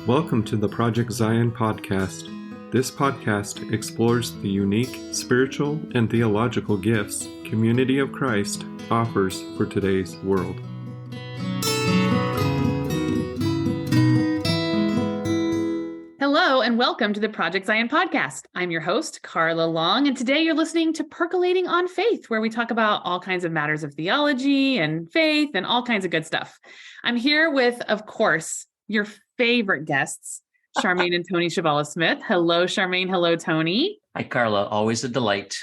Welcome to the Project Zion podcast. This podcast explores the unique spiritual and theological gifts Community of Christ offers for today's world. Hello and welcome to the Project Zion podcast. I'm your host, Carla Long, and today you're listening to Percolating on Faith, where we talk about all kinds of matters of theology and faith and all kinds of good stuff. I'm here with, of course, your favorite guests, Charmaine and Tony Chvala-Smith. Hello, Charmaine. Hello, Tony. Hi, Carla. Always a delight.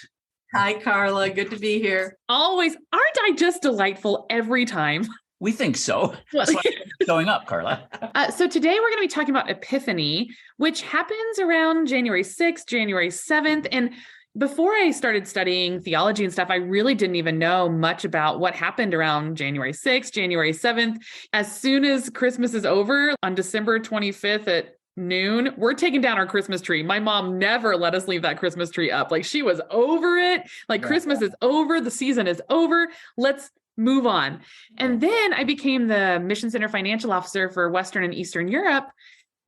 Hi, Carla. Good to be here. Always. Aren't I just delightful every time? We think so. That's why you're showing up, Carla. So today we're going to be talking about Epiphany, which happens around January 6th, January 7th. And before I started studying theology and stuff, I really didn't even know much about what happened around January 6th, January 7th. As soon as Christmas is over on December 25th at noon, we're taking down our Christmas tree. My mom never let us leave that Christmas tree up. Like, she was over it. Like, Christmas is over. The season is over. Let's move on. And then I became the Mission Center financial officer for Western and Eastern Europe.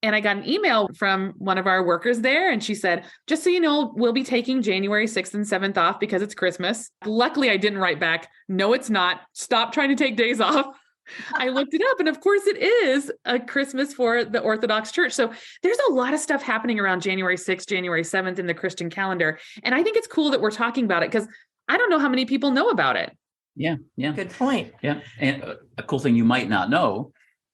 And I got an email from one of our workers there. And she said, just so you know, we'll be taking January 6th and 7th off because it's Christmas. Luckily, I didn't write back, no, it's not. Stop trying to take days off. I looked it up. And of course, it is a Christmas for the Orthodox Church. So there's a lot of stuff happening around January 6th, January 7th in the Christian calendar. And I think it's cool that we're talking about it because I don't know how many people know about it. Yeah. Good point. Yeah. And a cool thing you might not know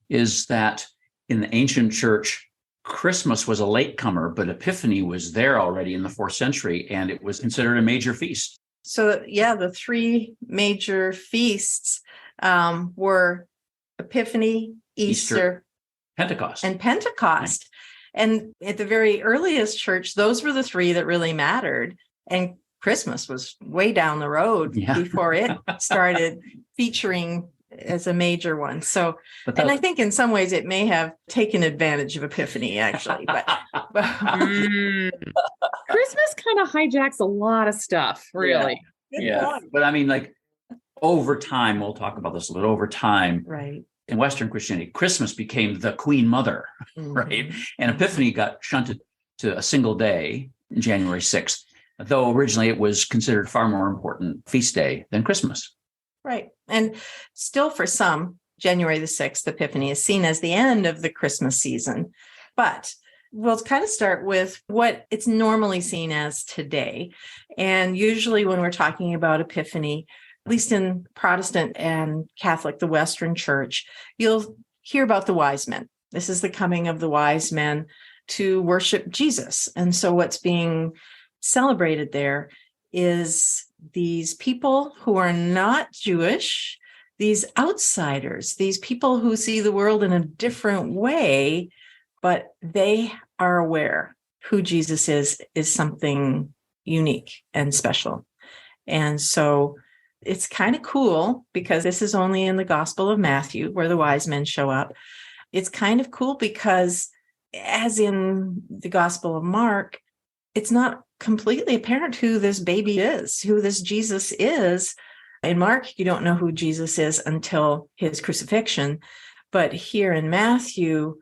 is that in the ancient church, Christmas was a latecomer, but Epiphany was there already in the 4th century, and it was considered a major feast. So, the three major feasts were Epiphany, Easter, Pentecost. and Pentecost. Right. And at the very earliest church, those were the three that really mattered. And Christmas was way down the road before it started featuring as a major one. So, and I think in some ways it may have taken advantage of Epiphany, actually. But Christmas kind of hijacks a lot of stuff, really. Yeah. But I mean, like, over time, we'll talk about this a little over time. Right. In Western Christianity, Christmas became the Queen Mother, right? And Epiphany got shunted to a single day, January 6th. Though originally it was considered far more important feast day than Christmas. Right. And still for some, January the 6th, Epiphany is seen as the end of the Christmas season. But we'll kind of start with what it's normally seen as today. And usually when we're talking about Epiphany, at least in Protestant and Catholic, the Western Church, you'll hear about the wise men. This is the coming of the wise men to worship Jesus. And so what's being celebrated there is these people who are not Jewish, these outsiders, these people who see the world in a different way, but they are aware who Jesus is something unique and special. And so it's kind of cool because this is only in the Gospel of Matthew where the wise men show up. It's kind of cool because, as in the Gospel of Mark, it's not completely apparent who this baby is, who this Jesus is. In Mark, you don't know who Jesus is until his crucifixion. But here in Matthew,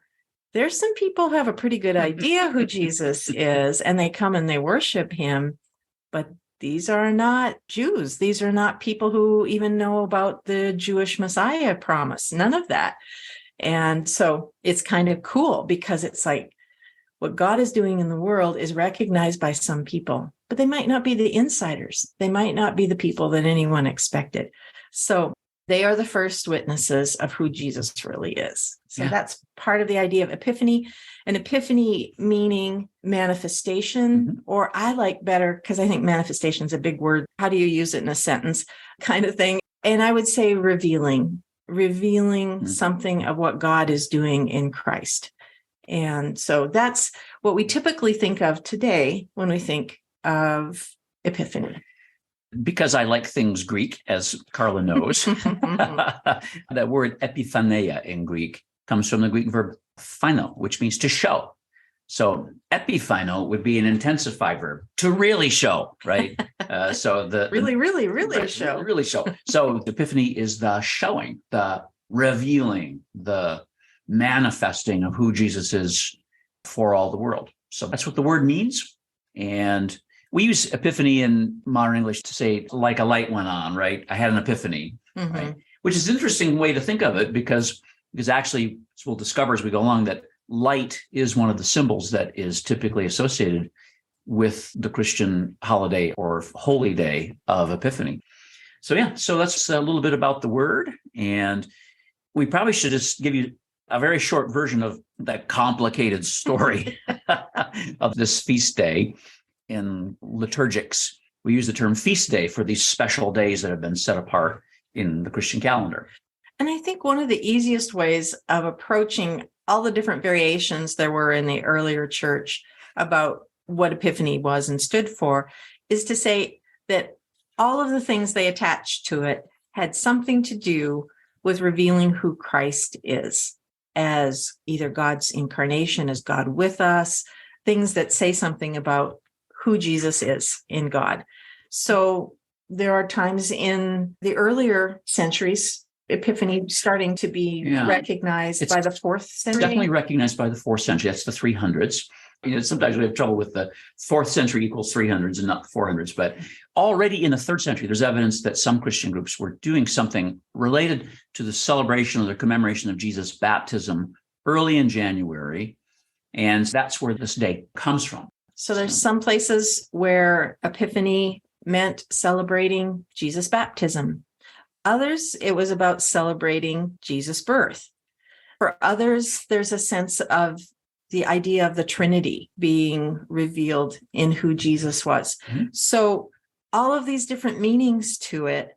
there's some people who have a pretty good idea who Jesus is, and they come and they worship him. But these are not Jews. These are not people who even know about the Jewish Messiah promise. None of that. And so it's kind of cool because it's like, what God is doing in the world is recognized by some people, but they might not be the insiders. They might not be the people that anyone expected. So they are the first witnesses of who Jesus really is. So that's part of the idea of Epiphany. And Epiphany meaning manifestation, or I like better, because I think manifestation is a big word. How do you use it in a sentence kind of thing? And I would say revealing something of what God is doing in Christ. And so that's what we typically think of today when we think of Epiphany. Because I like things Greek, as Carla knows, that word epiphania in Greek comes from the Greek verb phino, which means to show. So epiphino would be an intensified verb, to really show, right? So the really show. Really show. So the Epiphany is the showing, the revealing, the manifesting of who Jesus is for all the world. So that's what the word means. And we use epiphany in modern English to say like a light went on, right? I had an epiphany, right? Which is an interesting way to think of it because actually we'll discover as we go along that light is one of the symbols that is typically associated with the Christian holiday or holy day of Epiphany. So that's a little bit about the word. And we probably should just give you a very short version of that complicated story of this feast day. In liturgics, we use the term feast day for these special days that have been set apart in the Christian calendar. And I think one of the easiest ways of approaching all the different variations there were in the earlier church about what Epiphany was and stood for is to say that all of the things they attached to it had something to do with revealing who Christ is as either God's incarnation, as God with us, things that say something about who Jesus is in God. So there are times in the earlier centuries, Epiphany starting to be recognized by the 4th century. Definitely recognized by the 4th century. That's the 300s. Sometimes we have trouble with the 4th century equals 300s and not the 400s. But already in the 3rd century, there's evidence that some Christian groups were doing something related to the celebration or the commemoration of Jesus' baptism early in January. And that's where this day comes from. So there's some places where Epiphany meant celebrating Jesus' baptism. Others, it was about celebrating Jesus' birth. For others, there's a sense of the idea of the Trinity being revealed in who Jesus was. So all of these different meanings to it,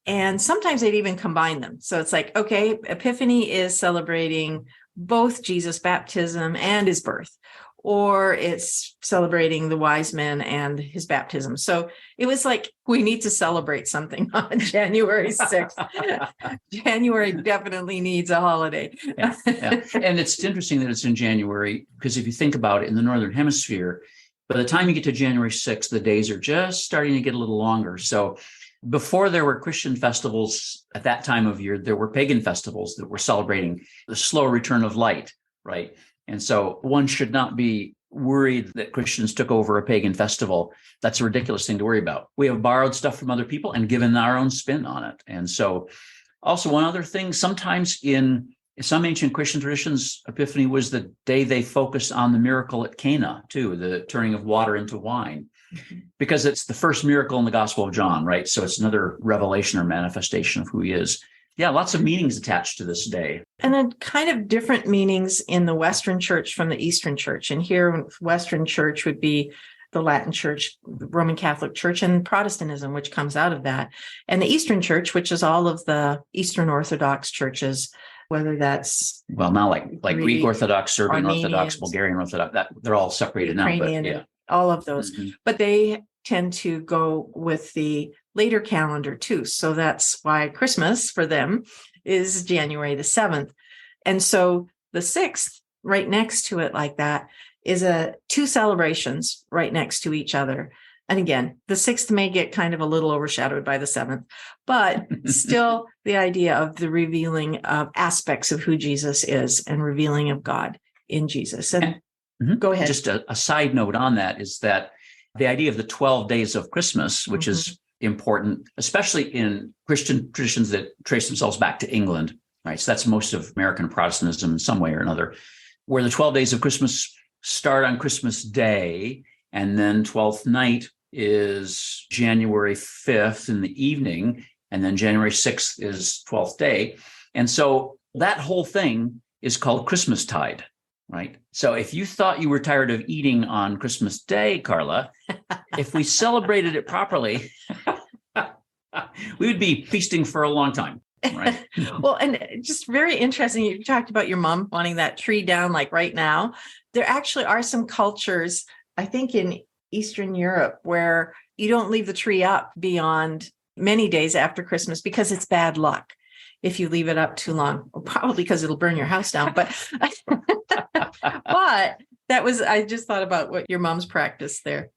and sometimes they'd even combine them. So it's like, okay, Epiphany is celebrating both Jesus' baptism and his birth, or it's celebrating the wise men and his baptism. So it was like, we need to celebrate something on January 6th. January definitely needs a holiday. Yeah. And it's interesting that it's in January, because if you think about it in the Northern Hemisphere, by the time you get to January 6th, the days are just starting to get a little longer. So before there were Christian festivals at that time of year, there were pagan festivals that were celebrating the slow return of light, right? And so one should not be worried that Christians took over a pagan festival. That's a ridiculous thing to worry about. We have borrowed stuff from other people and given our own spin on it. And so also one other thing, sometimes in some ancient Christian traditions, Epiphany was the day they focused on the miracle at Cana too, the turning of water into wine, because it's the first miracle in the Gospel of John, right? So it's another revelation or manifestation of who he is. Yeah, lots of meanings attached to this day. And then kind of different meanings in the Western Church from the Eastern Church. And here, Western Church would be the Latin Church, the Roman Catholic Church, and Protestantism, which comes out of that. And the Eastern Church, which is all of the Eastern Orthodox churches, whether that's... Well, now like Greek Orthodox, Serbian Orthodox, Bulgarian Orthodox, they're all separated now. But yeah. All of those. But they tend to go with the later calendar too. So that's why Christmas for them is January the 7th. And so the 6th, right next to it like that, is two celebrations right next to each other. And again, the 6th may get kind of a little overshadowed by the 7th, but still the idea of the revealing of aspects of who Jesus is and revealing of God in Jesus. And go ahead. Just a side note on that is that the idea of the 12 days of Christmas, which is important, especially in Christian traditions that trace themselves back to England, right? So that's most of American Protestantism in some way or another, where the 12 days of Christmas start on Christmas Day, and then 12th night is January 5th in the evening, and then January 6th is 12th day. And so that whole thing is called Christmastide. Right. So if you thought you were tired of eating on Christmas Day, Carla, if we celebrated it properly, we would be feasting for a long time. Right. Well, and just very interesting. You talked about your mom wanting that tree down like right now. There actually are some cultures, I think in Eastern Europe, where you don't leave the tree up beyond many days after Christmas because it's bad luck if you leave it up too long, probably because it'll burn your house down. But but I just thought about what your mom's practice there.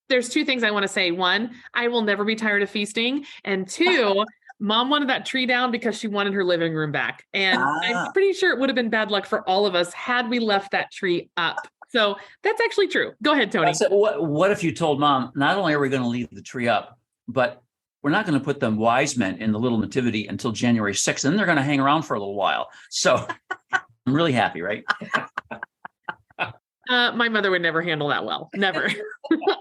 There's two things I want to say. One, I will never be tired of feasting. And two, Mom wanted that tree down because she wanted her living room back. And I'm pretty sure it would have been bad luck for all of us had we left that tree up. So that's actually true. Go ahead, Tony. What if you told Mom, not only are we going to leave the tree up, but we're not going to put the wise men in the little nativity until January 6th, and then they're going to hang around for a little while. So I'm really happy, right? My mother would never handle that well. Never.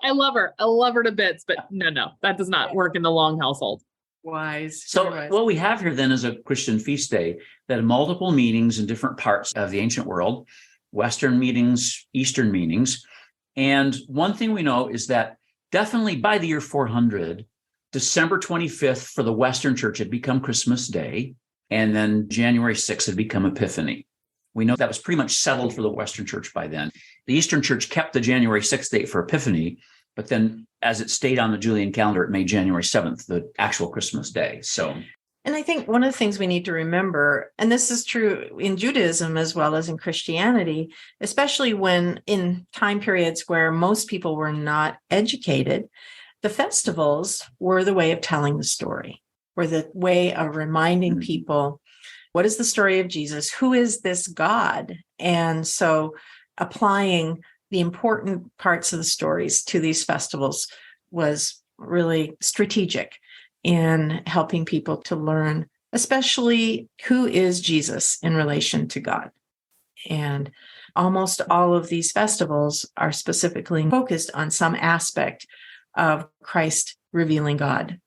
I love her. I love her to bits, but no, that does not work in the Long household. Wise. So wise. what we have here then is a Christian feast day that had multiple meanings in different parts of the ancient world, Western meanings, Eastern meanings. And one thing we know is that definitely by the year 400, December 25th for the Western Church had become Christmas Day, and then January 6th had become Epiphany. We know that was pretty much settled for the Western Church by then. The Eastern Church kept the January 6th date for Epiphany, but then as it stayed on the Julian calendar, it made January 7th the actual Christmas day. And I think one of the things we need to remember, and this is true in Judaism as well as in Christianity, especially when in time periods where most people were not educated, the festivals were the way of telling the story, were the way of reminding people, what is the story of Jesus? Who is this God? And so applying the important parts of the stories to these festivals was really strategic in helping people to learn, especially who is Jesus in relation to God. And almost all of these festivals are specifically focused on some aspect of Christ revealing God.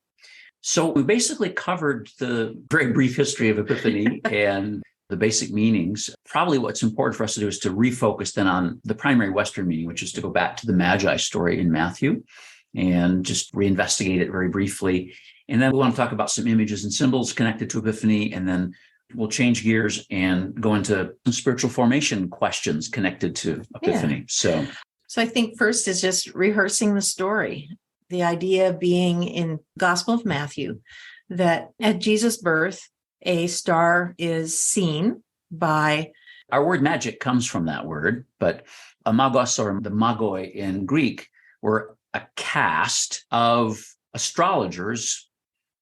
So we basically covered the very brief history of Epiphany and the basic meanings. Probably what's important for us to do is to refocus then on the primary Western meaning, which is to go back to the Magi story in Matthew and just reinvestigate it very briefly. And then we want to talk about some images and symbols connected to Epiphany, and then we'll change gears and go into some spiritual formation questions connected to Epiphany. Yeah. So I think first is just rehearsing the story. The idea being in Gospel of Matthew that at Jesus' birth, a star is seen by... Our word magic comes from that word, but magos, or the magoi in Greek, were a caste of astrologers.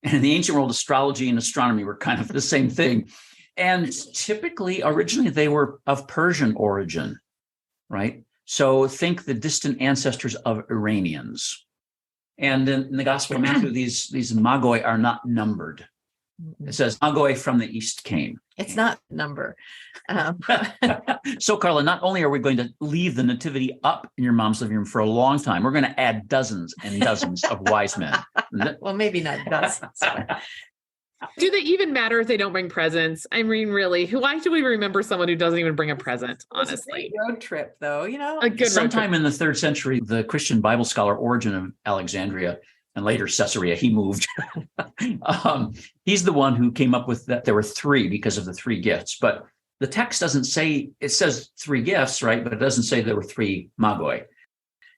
And in the ancient world, astrology and astronomy were kind of the same thing. And typically, originally, they were of Persian origin, right? So think the distant ancestors of Iranians. And in the Gospel of Matthew, these magoi are not numbered. It says magoi from the east came. It's not number. So, Carla, not only are we going to leave the nativity up in your mom's living room for a long time, we're going to add dozens and dozens of wise men. Well, maybe not dozens. Do they even matter if they don't bring presents? I mean, really, why should we remember someone who doesn't even bring a present, honestly? It's a road trip, though, A good Sometime in the 3rd century, the Christian Bible scholar Origen of Alexandria, and later Caesarea, he moved. He's the one who came up with that there were 3 because of the 3 gifts. But the text doesn't say, it says 3 gifts, right? But it doesn't say there were 3 magoi.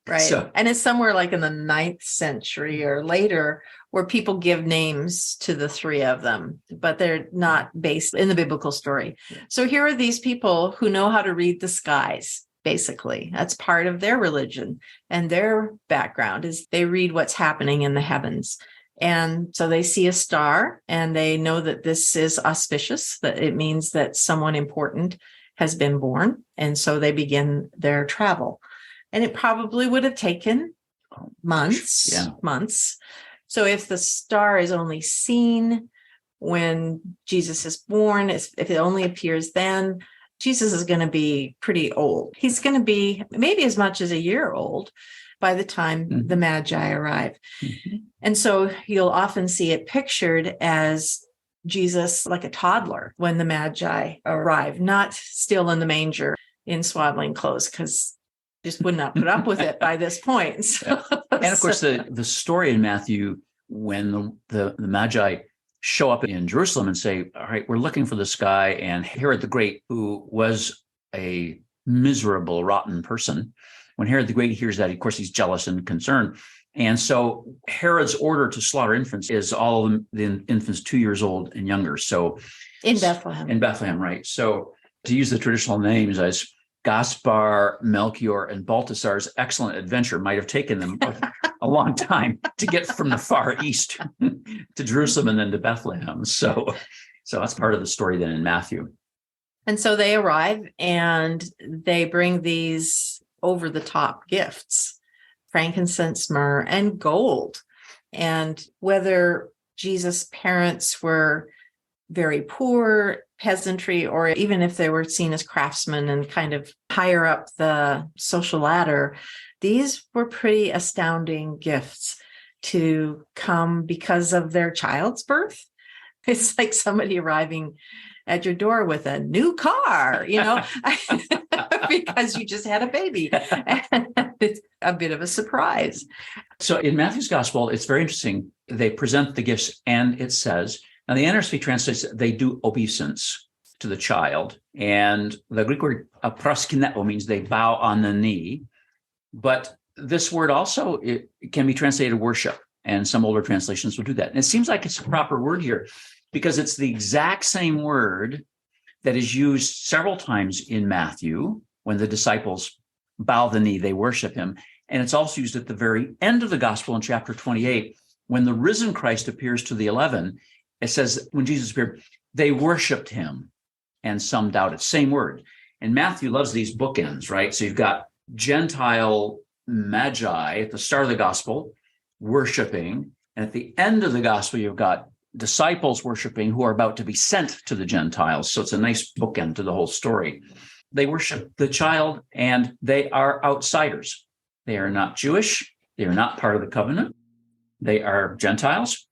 Right. So, and it's somewhere like in the 9th century or later where people give names to the 3 of them, but they're not based in the biblical story. Yeah. So here are these people who know how to read the skies, basically. That's part of their religion, and their background is they read what's happening in the heavens. And so they see a star and they know that this is auspicious, that it means that someone important has been born. And so they begin their travel. And it probably would have taken months. So if the star is only seen when Jesus is born, if it only appears then, Jesus is going to be pretty old. He's going to be maybe as much as a year old by the time the Magi arrive. And so you'll often see it pictured as Jesus like a toddler when the Magi arrive, not still in the manger in swaddling clothes, because just would not put up with it by this point. So, and of course, the story in Matthew, when the Magi show up in Jerusalem and say, all right, we're looking for this guy, and Herod the Great, who was a miserable, rotten person, when Herod the Great hears that, of course, he's jealous and concerned. And so Herod's order to slaughter infants is all of the infants 2 years old and younger. So in Bethlehem. In Bethlehem, right. So to use the traditional names as Gaspar, Melchior, and Balthasar's excellent adventure might have taken them a long time to get from the far east to Jerusalem and then to Bethlehem. So that's part of the story then in Matthew. And so they arrive and they bring these over-the-top gifts, frankincense, myrrh, and gold. And whether Jesus' parents were very poor, peasantry, or even if they were seen as craftsmen and kind of higher up the social ladder, these were pretty astounding gifts to come because of their child's birth. It's like somebody arriving at your door with a new car, because you just had a baby. And it's a bit of a surprise. So in Matthew's gospel, it's very interesting. They present the gifts and it says, now the NRSV translates, they do obeisance to the child. And the Greek word proskineo means they bow on the knee. But this word also it can be translated worship. And some older translations will do that. And it seems like it's a proper word here because it's the exact same word that is used several times in Matthew when the disciples bow the knee, they worship him. And it's also used at the very end of the gospel in chapter 28, when the risen Christ appears to the 11. It says, when Jesus appeared, they worshiped him, and some doubted. Same word. And Matthew loves these bookends, right? So you've got Gentile magi at the start of the gospel worshiping, and at the end of the gospel, you've got disciples worshiping who are about to be sent to the Gentiles. So it's a nice bookend to the whole story. They worship the child, and they are outsiders. They are not Jewish. They are not part of the covenant. They are Gentiles,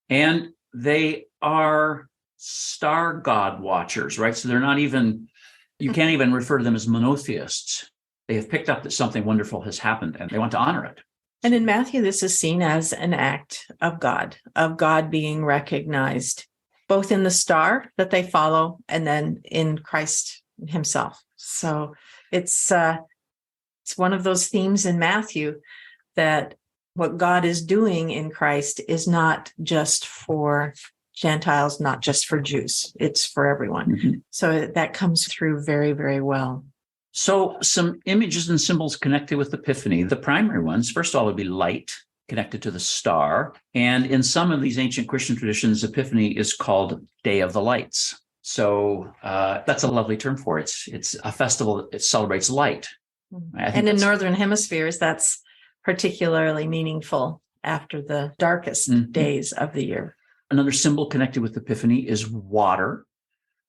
and they are star god watchers, right? So they're not even, you can't even refer to them as monotheists. They have picked up that something wonderful has happened, and they want to honor it. And in Matthew, this is seen as an act of God being recognized, both in the star that they follow and then in Christ himself. So it's one of those themes in Matthew that what God is doing in Christ is not just for Gentiles, not just for Jews. It's for everyone. Mm-hmm. So that comes through very, very well. So some images and symbols connected with Epiphany. The primary ones, first of all, would be light, connected to the star. And in some of these ancient Christian traditions, Epiphany is called Day of the Lights. So that's a lovely term for it. It's a festival that celebrates light. And in Northern hemispheres, that's particularly meaningful after the darkest days of the year. Another symbol connected with Epiphany is water.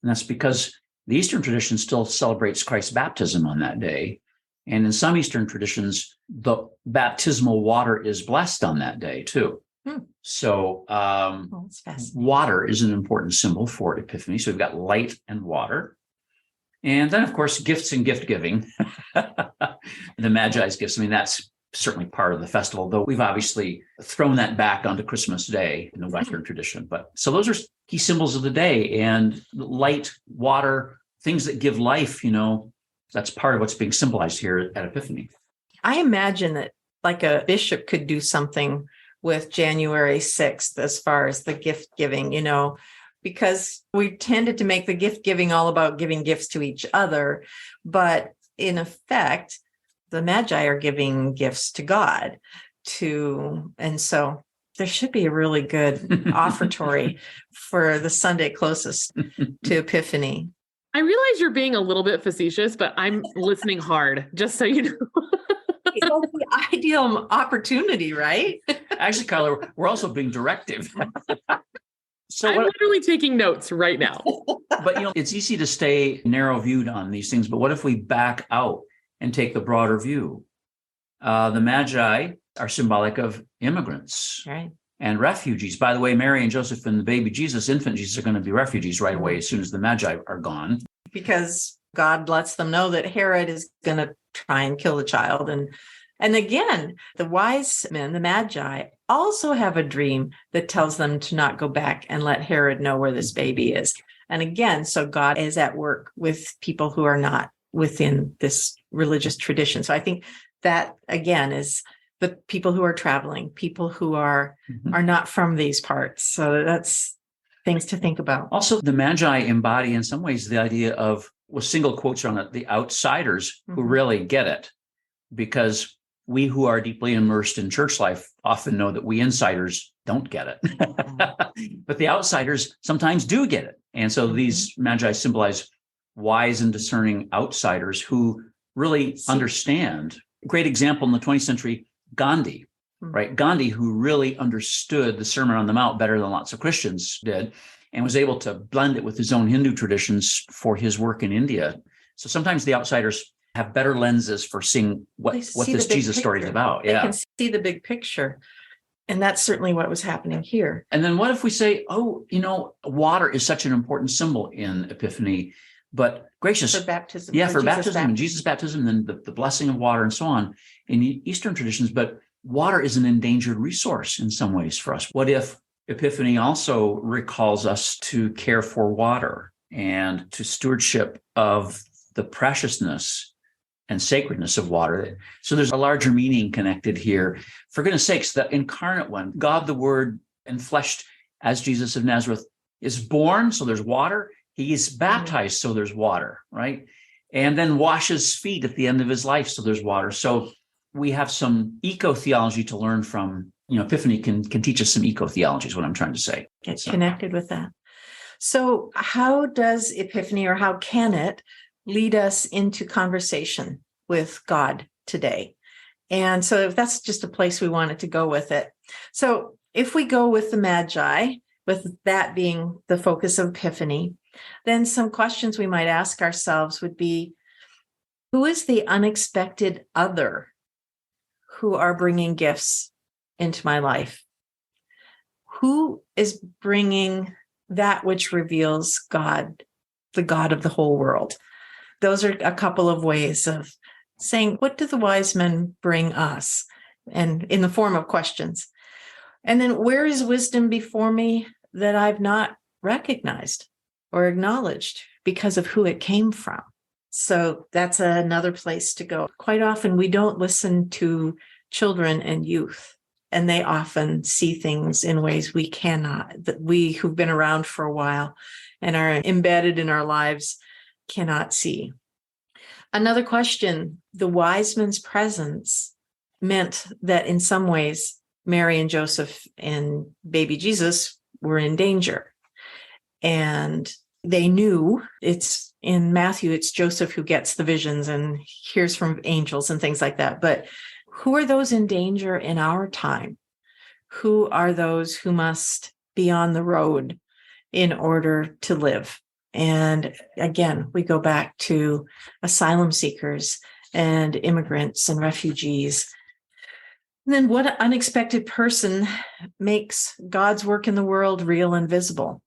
And that's because the Eastern tradition still celebrates Christ's baptism on that day. And in some Eastern traditions, the baptismal water is blessed on that day too. So water is an important symbol for Epiphany. So we've got light and water. And then, of course, gifts and gift giving. The Magi's gifts. I mean, that's certainly part of the festival, though we've obviously thrown that back onto Christmas Day in the Western tradition. But so those are key symbols of the day, and light, water, things that give life, that's part of what's being symbolized here at Epiphany. I imagine that like a bishop could do something with January 6th as far as the gift giving, because we tended to make the gift giving all about giving gifts to each other. But in effect, the Magi are giving gifts to God and so there should be a really good offertory for the Sunday closest to Epiphany. I realize you're being a little bit facetious, but I'm listening hard, just so you know. It's like the ideal opportunity, right? Actually, Carla, we're also being directive. So I'm literally taking notes right now. But, it's easy to stay narrow-viewed on these things, but what if we back out and take the broader view? The Magi are symbolic of immigrants, right, and refugees. By the way, Mary and Joseph and the baby Jesus, infant Jesus, are going to be refugees right away as soon as the Magi are gone. Because God lets them know that Herod is going to try and kill the child. And again, the wise men, the Magi, also have a dream that tells them to not go back and let Herod know where this baby is. And again, so God is at work with people who are not within this religious tradition. So I think that, again, is the people who are traveling, people who are not from these parts. So that's things to think about. Also, the Magi embody in some ways the idea of, with single quotes on it, the outsiders who really get it. Because we who are deeply immersed in church life often know that we insiders don't get it, but the outsiders sometimes do get it. And so these magi symbolize wise and discerning outsiders who really understand. Great example in the 20th century, Gandhi, right? Gandhi, who really understood the Sermon on the Mount better than lots of Christians did, and was able to blend it with his own Hindu traditions for his work in India. So sometimes the outsiders have better lenses for seeing what this Jesus story is about. They can see the big picture. And that's certainly what was happening here. And then what if we say, water is such an important symbol in Epiphany, but gracious. For baptism. Yeah, for baptism and Jesus' baptism, and then the blessing of water and so on in Eastern traditions. But water is an endangered resource in some ways for us. What if Epiphany also recalls us to care for water and to stewardship of the preciousness and sacredness of water? So there's a larger meaning connected here. For goodness sakes, the incarnate one, God the Word enfleshed as Jesus of Nazareth, is born, so there's water. He is baptized, so there's water, right? And then washes feet at the end of his life, so there's water. So we have some eco-theology to learn from. Epiphany can teach us some eco-theology is what I'm trying to say. Get connected with that. So how does Epiphany, or how can it lead us into conversation with God today? And so if that's just a place we wanted to go with it. So if we go with the Magi, with that being the focus of Epiphany, then some questions we might ask ourselves would be, who is the unexpected other who are bringing gifts into my life? Who is bringing that which reveals God, the God of the whole world? Those are a couple of ways of saying, what do the wise men bring us? And in the form of questions. And then, where is wisdom before me that I've not recognized or acknowledged because of who it came from? So that's another place to go. Quite often we don't listen to children and youth, and they often see things in ways we cannot, that we who've been around for a while and are embedded in our lives cannot see. Another question, the wise men's presence meant that in some ways, Mary and Joseph and baby Jesus were in danger. And they knew, it's in Matthew, it's Joseph who gets the visions and hears from angels and things like that. But who are those in danger in our time? Who are those who must be on the road in order to live? And again, we go back to asylum seekers and immigrants and refugees. And then what unexpected person makes God's work in the world real and visible?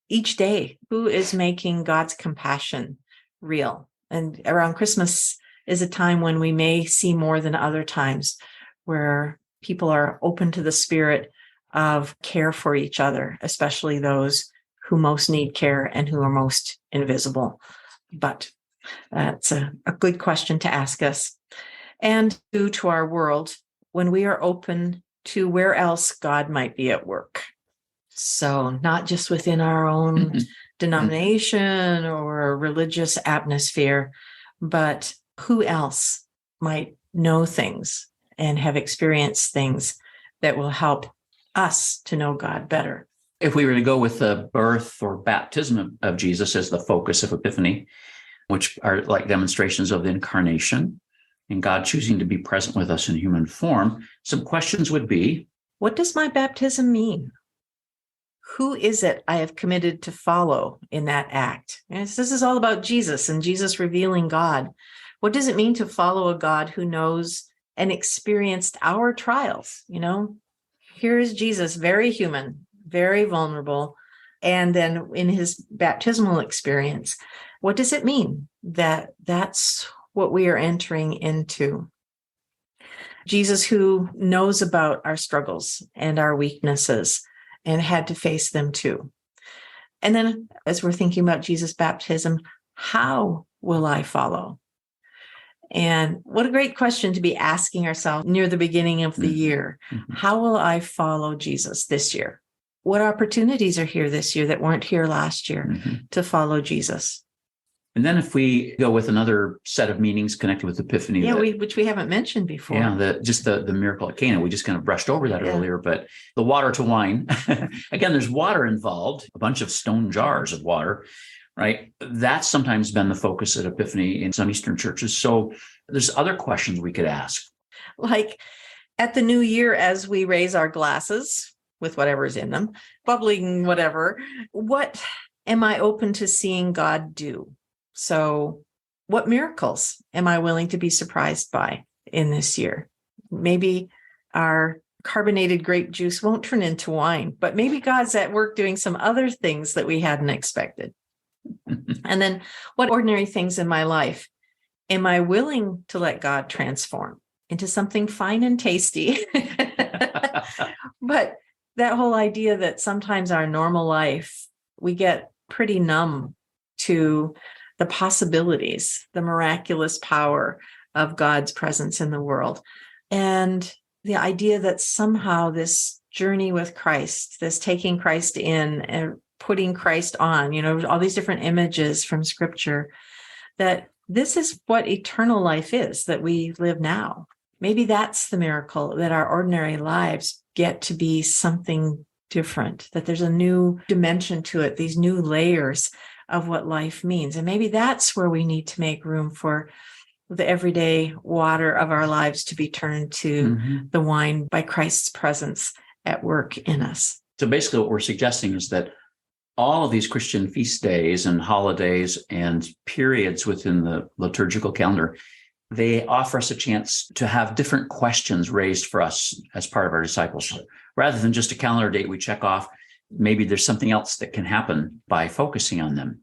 Each day, who is making God's compassion real? And around Christmas is a time when we may see more than other times, where people are open to the spirit of care for each other, especially those who most need care and who are most invisible. But that's a good question to ask us. And due to our world, when we are open to where else God might be at work. So not just within our own denomination or religious atmosphere, but who else might know things and have experienced things that will help us to know God better. If we were to go with the birth or baptism of Jesus as the focus of Epiphany, which are like demonstrations of the incarnation and God choosing to be present with us in human form, some questions would be, what does my baptism mean? Who is it I have committed to follow in that act? And this is all about Jesus and Jesus revealing God. What does it mean to follow a God who knows and experienced our trials? Here is Jesus, very human, very vulnerable. And then in his baptismal experience, what does it mean that that's what we are entering into? Jesus, who knows about our struggles and our weaknesses and had to face them too. And then as we're thinking about Jesus' baptism, how will I follow? And what a great question to be asking ourselves near the beginning of the year. How will I follow Jesus this year? What opportunities are here this year that weren't here last year to follow Jesus? And then if we go with another set of meanings connected with Epiphany. Yeah, which we haven't mentioned before. Yeah, the miracle at Cana. We just kind of brushed over that earlier, but the water to wine. Again, there's water involved, a bunch of stone jars of water, right? That's sometimes been the focus at Epiphany in some Eastern churches. So there's other questions we could ask. Like at the new year, as we raise our glasses with whatever's in them, bubbling, whatever, what am I open to seeing God do? So what miracles am I willing to be surprised by in this year? Maybe our carbonated grape juice won't turn into wine, but maybe God's at work doing some other things that we hadn't expected. And then what ordinary things in my life am I willing to let God transform into something fine and tasty? But that whole idea that sometimes our normal life, we get pretty numb to the possibilities, the miraculous power of God's presence in the world. And the idea that somehow this journey with Christ, this taking Christ in and putting Christ on, all these different images from Scripture, that this is what eternal life is, that we live now. Maybe that's the miracle, that our ordinary lives get to be something different, that there's a new dimension to it, these new layers of what life means. And maybe that's where we need to make room for the everyday water of our lives to be turned to the wine by Christ's presence at work in us. So basically what we're suggesting is that all of these Christian feast days and holidays and periods within the liturgical calendar, they offer us a chance to have different questions raised for us as part of our discipleship. Rather than just a calendar date we check off, maybe there's something else that can happen by focusing on them.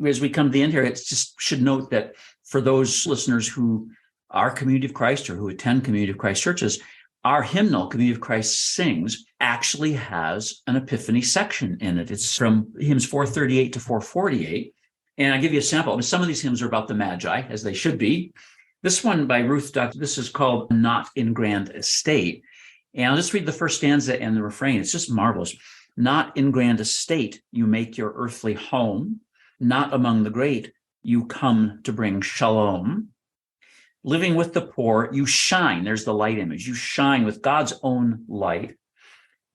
As we come to the end here, it just should note that for those listeners who are Community of Christ or who attend Community of Christ churches, our hymnal, Community of Christ Sings, actually has an Epiphany section in it. It's from hymns 438 to 448. And I'll give you a sample. Some of these hymns are about the Magi, as they should be. This one by Ruth Duck, this is called Not in Grand Estate. And I'll just read the first stanza and the refrain. It's just marvelous. Not in grand estate, you make your earthly home. Not among the great, you come to bring shalom. Living with the poor, you shine. There's the light image. You shine with God's own light.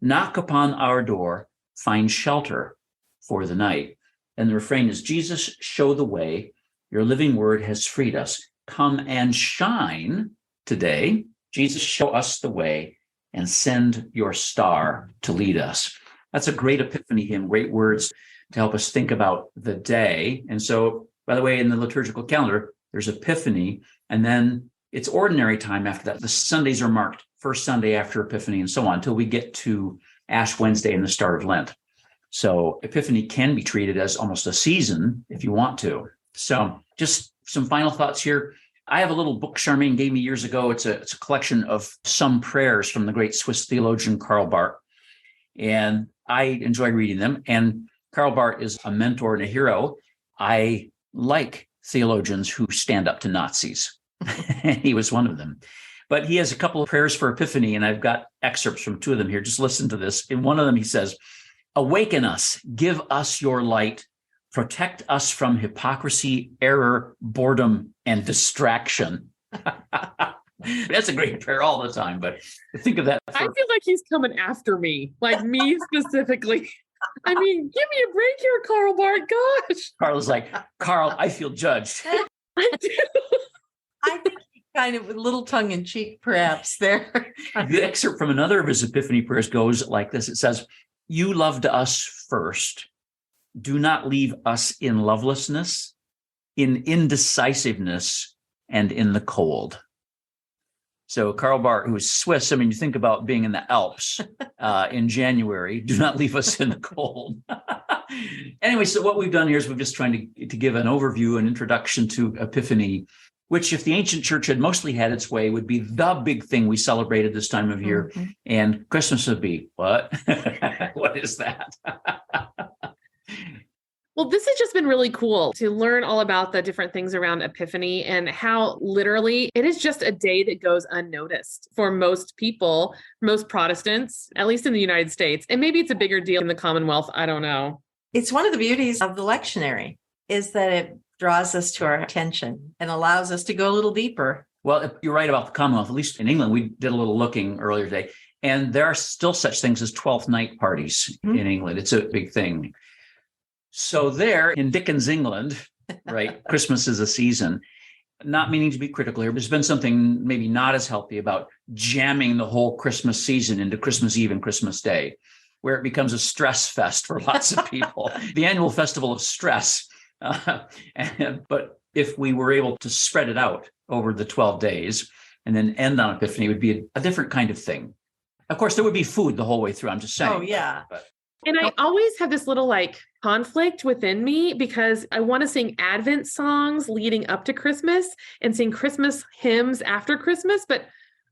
Knock upon our door, find shelter for the night. And the refrain is, Jesus, show the way. Your living word has freed us. Come and shine today. Jesus, show us the way and send your star to lead us. That's a great Epiphany hymn, great words to help us think about the day. And so, by the way, in the liturgical calendar, there's Epiphany, and then it's ordinary time after that. The Sundays are marked, first Sunday after Epiphany and so on, until we get to Ash Wednesday and the start of Lent. So Epiphany can be treated as almost a season if you want to. So just some final thoughts here. I have a little book Charmaine gave me years ago. It's a collection of some prayers from the great Swiss theologian Karl Barth. And I enjoy reading them. And Karl Barth is a mentor and a hero. I like theologians who stand up to Nazis. He was one of them. But he has a couple of prayers for Epiphany, and I've got excerpts from two of them here. Just listen to this. In one of them, he says, "Awaken us, give us your light, protect us from hypocrisy, error, boredom, and distraction." That's a great prayer all the time, but think of that. I feel like he's coming after me, like me specifically. I mean, give me a break here, Karl Barth. Gosh. Carla's like, Carl, I feel judged. I do. I think he kind of, with a little tongue in cheek, perhaps there. The excerpt from another of his Epiphany prayers goes like this. It says, "You loved us first. Do not leave us in lovelessness, in indecisiveness, and in the cold." So Karl Barth, who is Swiss, I mean, you think about being in the Alps in January, do not leave us in the cold. Anyway, so what we've done here is we've just trying to give an overview, an introduction to Epiphany, which if the ancient church had mostly had its way, would be the big thing we celebrated this time of year. Mm-hmm. And Christmas would be, what? What is that? Well, this has just been really cool to learn all about the different things around Epiphany and how literally it is just a day that goes unnoticed for most people, most Protestants, at least in the United States. And maybe it's a bigger deal in the Commonwealth. I don't know. It's one of the beauties of the lectionary is that it draws us to our attention and allows us to go a little deeper. Well, you're right about the Commonwealth. At least in England, we did a little looking earlier today, and there are still such things as 12th night parties in England. It's a big thing. So there in Dickens, England, right, Christmas is a season. Not meaning to be critical here, but there's been something maybe not as healthy about jamming the whole Christmas season into Christmas Eve and Christmas Day, where it becomes a stress fest for lots of people, the annual festival of stress. But if we were able to spread it out over the 12 days and then end on Epiphany, it would be a different kind of thing. Of course, there would be food the whole way through. I'm just saying. Oh, yeah. And I always have this little conflict within me because I want to sing Advent songs leading up to Christmas and sing Christmas hymns after Christmas. But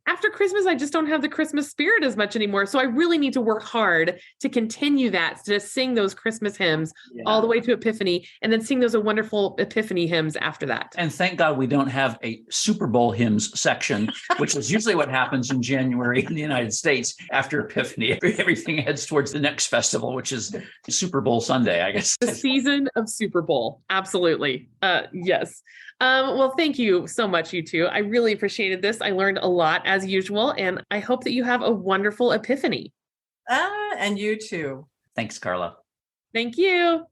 after Christmas, I just don't have the Christmas spirit as much anymore. So I really need to work hard to continue that, to sing those Christmas hymns all the way to Epiphany and then sing those wonderful Epiphany hymns after that. And thank God we don't have a Super Bowl hymns section, which is usually what happens in January in the United States after Epiphany. Everything heads towards the next festival, which is Super Bowl Sunday, I guess. The season of Super Bowl. Absolutely. Yes. Well, thank you so much, you two. I really appreciated this. I learned a lot as usual, and I hope that you have a wonderful Epiphany. And you too. Thanks, Carla. Thank you.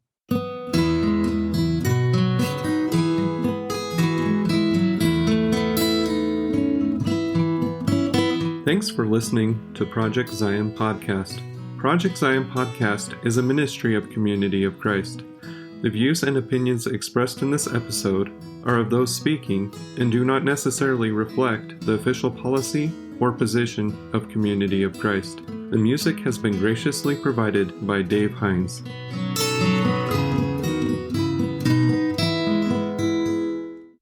Thanks for listening to Project Zion Podcast. Project Zion Podcast is a ministry of Community of Christ. The views and opinions expressed in this episode are of those speaking and do not necessarily reflect the official policy or position of Community of Christ. The music has been graciously provided by Dave Hines.